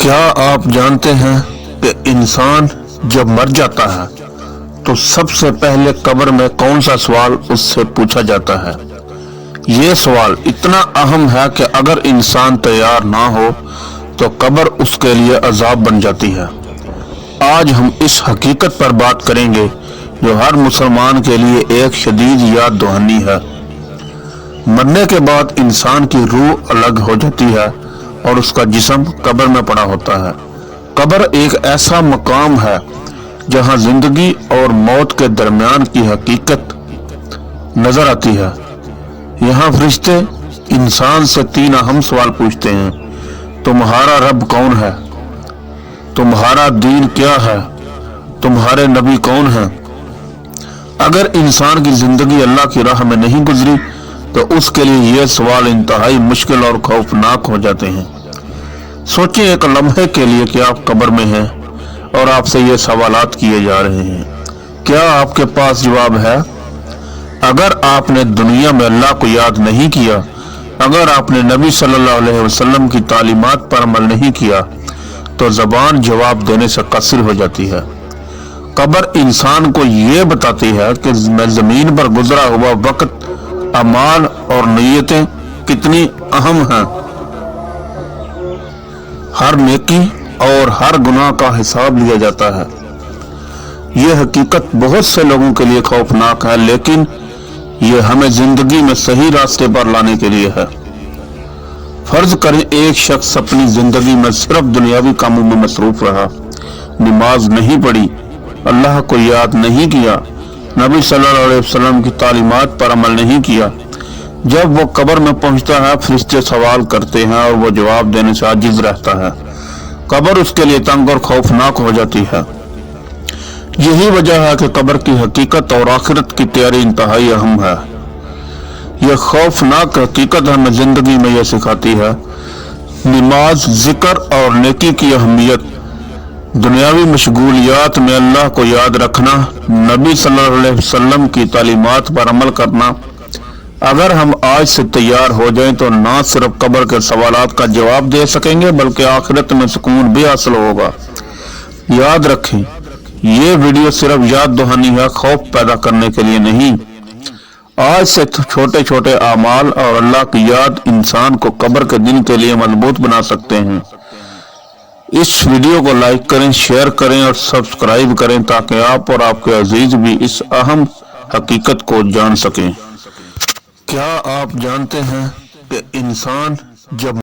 क्या आप जानते हैं कि इंसान जब मर जाता है तो सबसे पहले कब्र में कौन सा सवाल उससे पूछा जाता है। ये सवाल इतना अहम है कि अगर इंसान तैयार ना हो तो कब्र उसके लिए अजाब बन जाती है। आज हम इस हकीकत पर बात करेंगे जो हर मुसलमान के लिए एक शदीद याद दहानी है। मरने के बाद इंसान की रूह अलग हो जाती है और उसका जिस्म कब्र में पड़ा होता है। कब्र एक ऐसा मकाम है जहां जिंदगी और मौत के दरमियान की हकीकत नजर आती है। यहाँ फरिश्ते इंसान से 3 अहम सवाल पूछते हैं। तुम्हारा रब कौन है? तुम्हारा दीन क्या है? तुम्हारे नबी कौन है? अगर इंसान की जिंदगी अल्लाह की राह में नहीं गुजरी तो उसके लिए ये सवाल इंतहाई मुश्किल और खौफनाक हो जाते हैं। सोचिए एक लम्हे के लिए कि आप कब्र में हैं और आपसे ये सवालात किए जा रहे हैं। क्या आपके पास जवाब है? अगर आपने दुनिया में अल्लाह को याद नहीं किया, अगर आपने नबी सल्लल्लाहु अलैहि वसल्लम की तालीमात पर अमल नहीं किया तो ज़बान जवाब देने से कसीर हो जाती है। कब्र इंसान को ये बताती है कि ज़मीन पर गुजरा हुआ वक्त, अमाल और नीयतें कितनी अहम हैं। हर नेकी और हर गुनाह का हिसाब लिया जाता है। यह हकीकत बहुत से लोगों के लिए खौफनाक है, लेकिन यह हमें जिंदगी में सही रास्ते पर लाने के लिए है। फर्ज करें एक शख्स अपनी जिंदगी में सिर्फ दुनियावी कामों में मसरूफ रहा, नमाज नहीं पढ़ी, अल्लाह को याद नहीं किया, नबी सल्लल्लाहु अलैहि वसल्लम की तालीमात पर अमल नहीं किया। जब वो कब्र में पहुंचता है, फरिश्ते सवाल करते हैं और वो जवाब देने से आजिज रहता है। कब्र उसके लिए तंग और खौफनाक हो जाती है। यही वजह है कि कब्र की हकीकत और आखिरत की तैयारी इंतहाई अहम है। यह खौफनाक हकीकत हमें जिंदगी में यह सिखाती है नमाज, जिक्र और नेकी की अहमियत, दुनियावी मशगूलियात में अल्लाह को याद रखना, नबी सल्लल्लाहु अलैहि वसल्लम की तालीमात पर अमल करना। अगर हम आज से तैयार हो जाएं तो ना सिर्फ कब्र के सवालात का जवाब दे सकेंगे बल्कि आखिरत में सुकून भी हासिल होगा। याद रखें, ये वीडियो सिर्फ याद दहानी है, खौफ पैदा करने के लिए नहीं। आज से छोटे छोटे आमाल और अल्लाह की याद इंसान को कब्र के दिन के लिए मजबूत बना सकते हैं। इस वीडियो को लाइक करें, शेयर करें और सब्सक्राइब करें ताकि आप और आपके अजीज भी इस अहम हकीकत को जान सकें। क्या आप जानते हैं कि इंसान जब